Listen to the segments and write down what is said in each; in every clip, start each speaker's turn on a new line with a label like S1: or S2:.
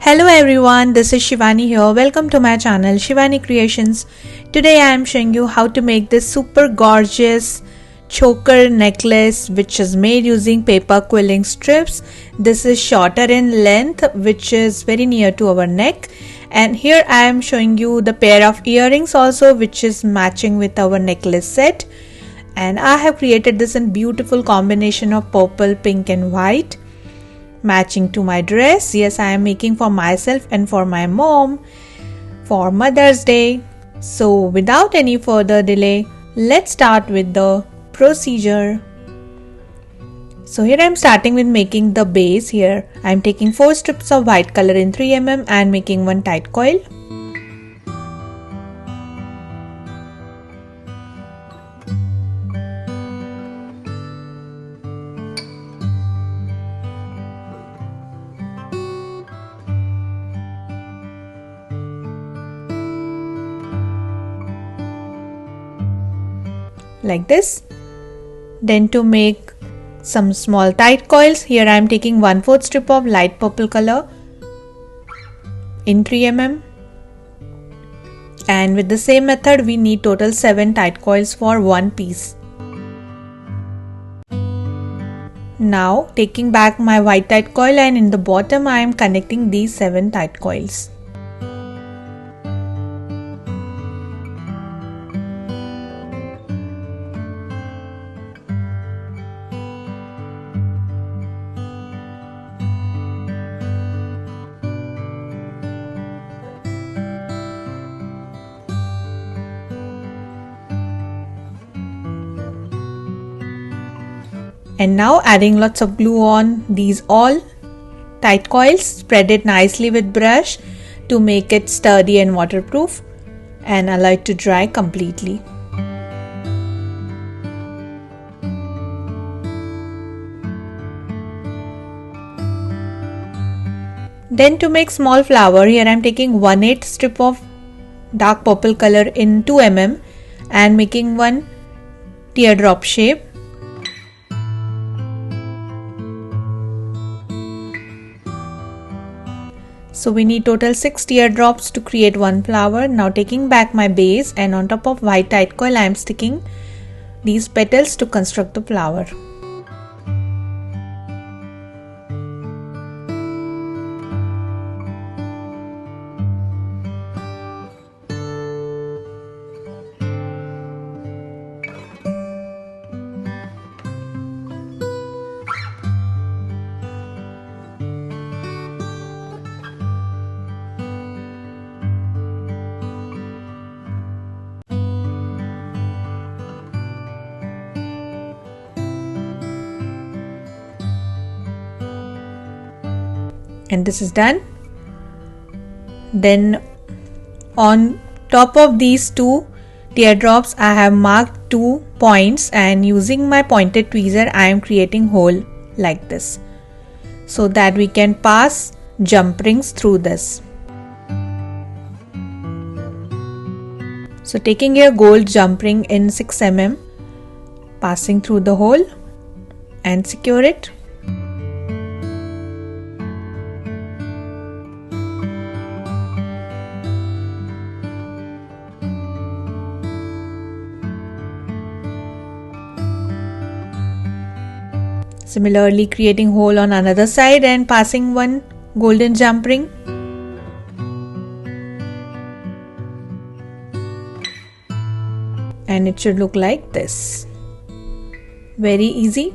S1: Hello everyone, this is Shivani here. Welcome to my channel Shivani Creations. Today I am showing you how to make this super gorgeous choker necklace which is made using paper quilling strips. This is shorter in length which is very near to our neck, and here I am showing you the pair of earrings also which is matching with our necklace set. And I have created this in beautiful combination of purple, pink and white, matching to my dress. Yes, I am making for myself and for my mom for Mother's Day. So without any further delay, let's start with the procedure. So here I am starting with making the base. Here I am taking 4 strips of white color in 3 mm and making one tight coil. Like this. Then to make some small tight coils, here I am taking 1/4 strip of light purple color in 3 mm, and with the same method we need total 7 tight coils for one piece. Now taking back my white tight coil, and in the bottom I am connecting these 7 tight coils. And now adding lots of glue on these all tight coils, spread it nicely with brush to make it sturdy and waterproof, and allow it to dry completely. Then to make small flower, here I am taking 1/8 strip of dark purple color in 2 mm and making one teardrop shape. So we need total 6 teardrops to create one flower. Now taking back my base, and on top of white tight coil I am sticking these petals to construct the flower. And this is done. Then on top of these 2 teardrops I have marked 2 points, and using my pointed tweezer I am creating hole like this so that we can pass jump rings through this. So taking your gold jump ring in 6 mm, passing through the hole and secure it. Similarly creating hole on another side and passing one golden jump ring. And it should look like this. Very easy.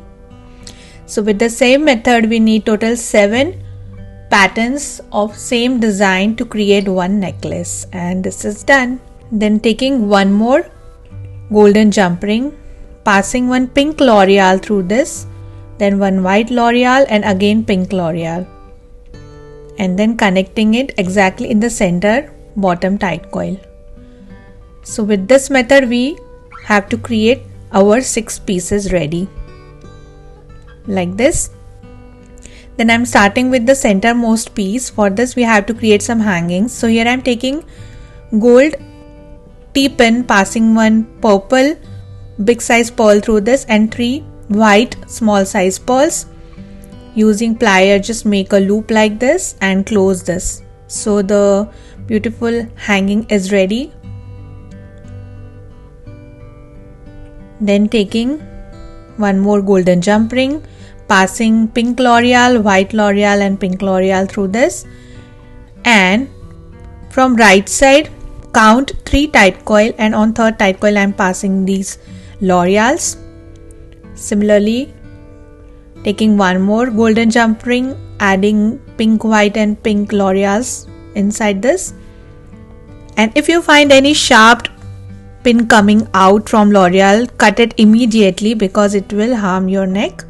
S1: So with the same method we need total 7 patterns of same design to create one necklace, and this is done. Then taking one more golden jump ring, passing one pink L'Oreal through this, then one white L'Oreal and again pink L'Oreal, and then connecting it exactly in the center bottom tight coil. So with this method we have to create our 6 pieces ready like this. Then I'm starting with the centermost piece. For this we have to create some hangings. So here I'm taking gold T-pin, passing one purple big size pearl through this and 3 white small size pearls. Using plier, just make a loop like this and close this. So the beautiful hanging is ready. Then taking one more golden jump ring, passing pink L'Oreal, white L'Oreal and pink L'Oreal through this, and from right side count 3 tight coil, and on third tight coil I am passing these L'Oreals. Similarly, taking one more golden jump ring, adding pink, white and pink L'Oreals inside this. And if you find any sharp pin coming out from L'Oreal, cut it immediately because it will harm your neck,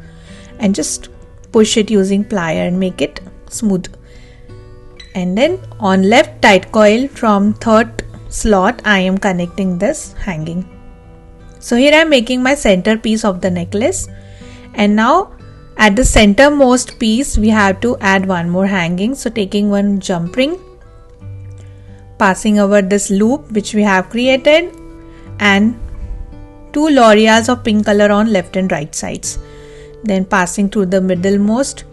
S1: and just push it using plier and make it smooth. And then on left tight coil from third slot I am connecting this hanging. So here I am making my center piece of the necklace, and now at the centermost piece we have to add one more hanging. So taking one jump ring, passing over this loop which we have created, and 2 L'Oreals of pink color on left and right sides. Then passing through the middlemost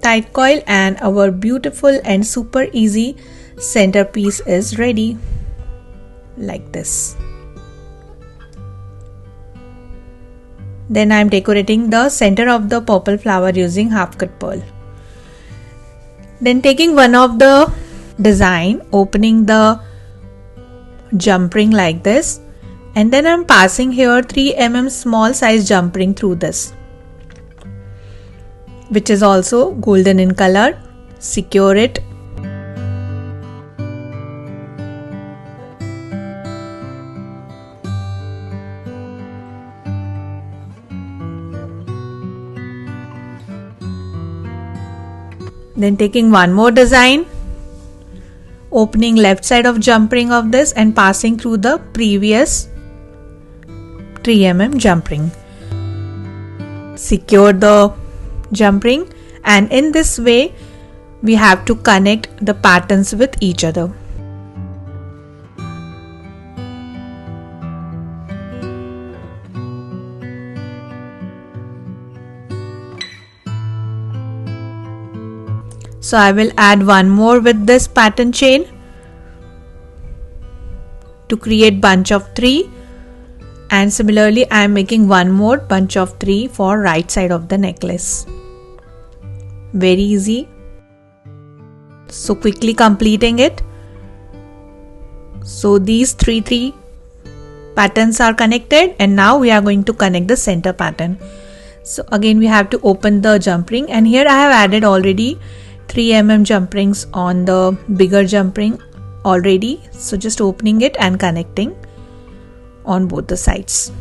S1: tight coil, and our beautiful and super easy centerpiece is ready, like this. Then I am decorating the center of the purple flower using half cut pearl. Then taking one of the design, opening the jump ring like this, and then I am passing here 3 mm small size jump ring through this, which is also golden in color. Secure it. Then taking one more design, opening left side of jump ring of this and passing through the previous 3 mm jump ring. Secure the jump ring, and in this way we have to connect the patterns with each other. So I will add one more with this pattern chain to create bunch of 3, and similarly I am making one more bunch of 3 for right side of the necklace. Very easy. So quickly completing it. So these 3 patterns are connected, and now we are going to connect the center pattern. So again we have to open the jump ring, and here I have added already 3 mm jump rings on the bigger jump ring already. So just opening it and connecting on both the sides.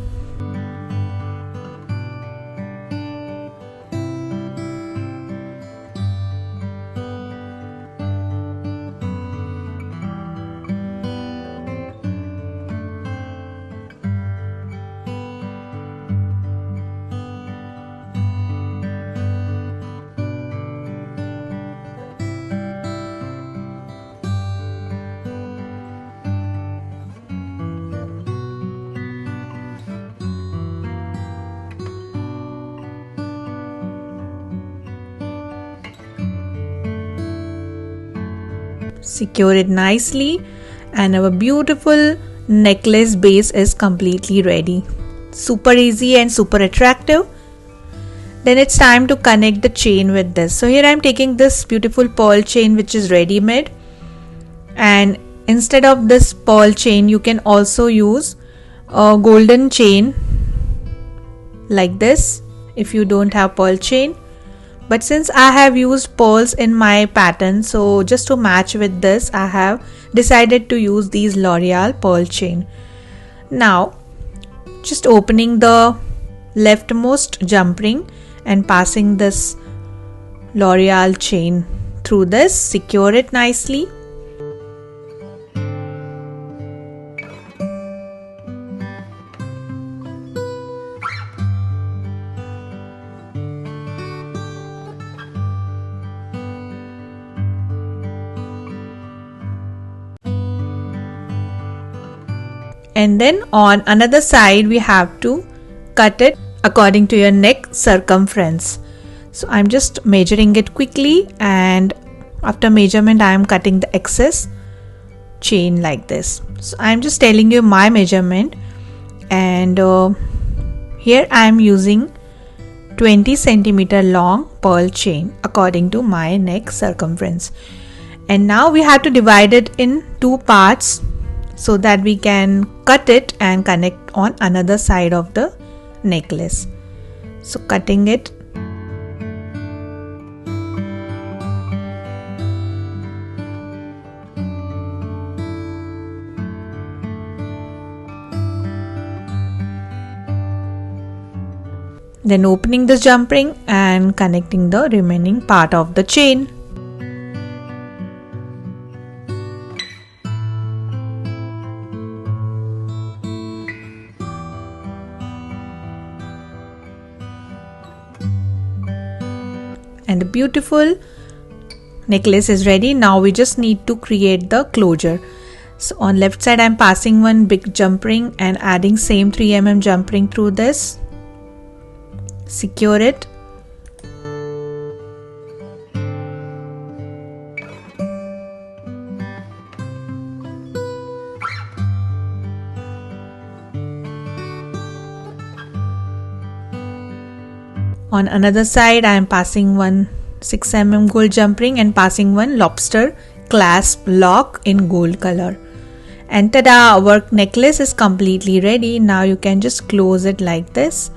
S1: Secure it nicely, and our beautiful necklace base is completely ready. Super easy and super attractive. Then it's time to connect the chain with this. So here I am taking this beautiful pearl chain which is ready made, and instead of this pearl chain you can also use a golden chain like this if you don't have pearl chain. But since I have used pearls in my pattern, so just to match with this I have decided to use these L'Oreal pearl chain. Now just opening the leftmost jump ring and passing this L'Oreal chain through this, secure it nicely. And then on another side we have to cut it according to your neck circumference. So I'm just measuring it quickly and after measurement I am cutting the excess chain like this. So I am just telling you my measurement, and here I am using 20 centimeter long pearl chain according to my neck circumference. And now we have to divide it in two parts so that we can cut it and connect on another side of the necklace. So cutting it. Then opening the jump ring and connecting the remaining part of the chain. And the beautiful necklace is ready. Now we just need to create the closure. So on left side I am passing one big jump ring and adding same 3 mm jump ring through this. Secure it. On another side I am passing one 6 mm gold jump ring and passing one lobster clasp lock in gold color. And tada, our necklace is completely ready. Now you can just close it like this,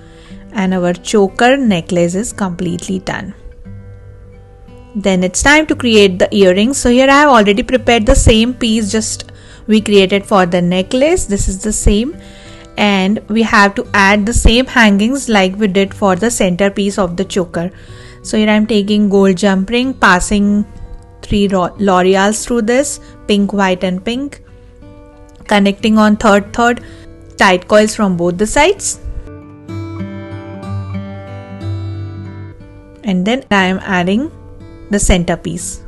S1: and our choker necklace is completely done. Then it's time to create the earrings. So here I have already prepared the same piece just we created for the necklace. This is the same, and we have to add the same hangings like we did for the center piece of the choker. So here I am taking gold jump ring, passing 3 L'Oreals through this, pink, white and pink, connecting on third tight coils from both the sides. And then I am adding the center piece.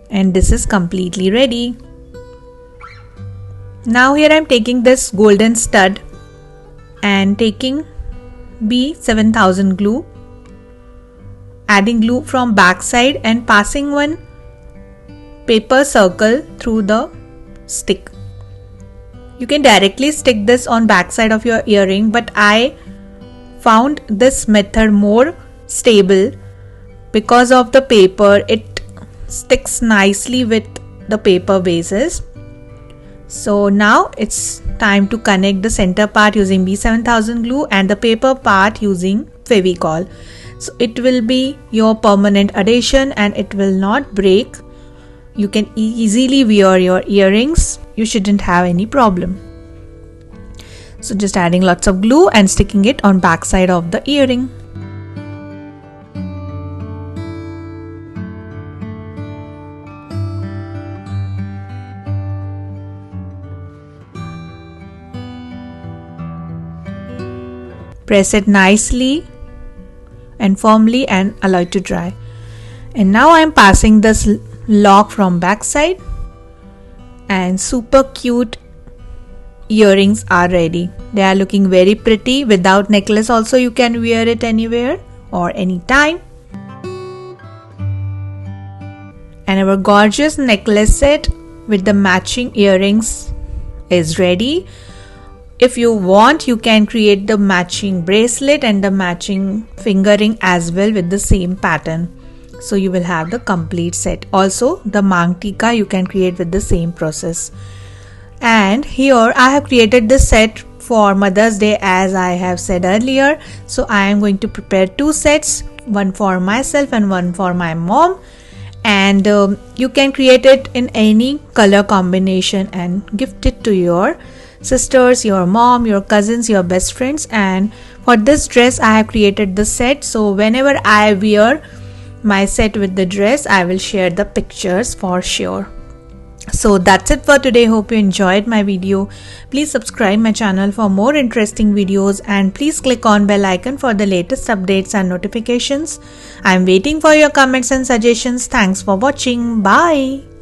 S1: And this is completely ready. Now here I am taking this golden stud and taking B7000 glue, adding glue from back side and passing one paper circle through the stick. You can directly stick this on back side of your earring, but I found this method more stable because of the paper. It sticks nicely with the paper bases. So now it's time to connect the center part using B7000 glue and the paper part using Fevicol. So it will be your permanent addition and it will not break. You can easily wear your earrings. You shouldn't have any problem. So just adding lots of glue and sticking it on back side of the earring. Press it nicely and firmly and allow it to dry. And now I am passing this lock from back side, and super cute earrings are ready. They are looking very pretty. Without necklace also you can wear it anywhere or anytime. And our gorgeous necklace set with the matching earrings is ready. If you want, you can create the matching bracelet and the matching finger ring as well with the same pattern. So you will have the complete set. Also the Mang Tika you can create with the same process. And here I have created this set for Mother's Day as I have said earlier. So I am going to prepare 2 sets, one for myself and one for my mom. and you can create it in any color combination and gift it to your sisters, your mom, your cousins, your best friends. And for this dress I have created the set, so whenever I wear my set with the dress I will share the pictures for sure. So that's it for today. Hope you enjoyed my video. Please subscribe my channel for more interesting videos and please click on bell icon for the latest updates and notifications. I'm waiting for your comments and suggestions. Thanks for watching. Bye.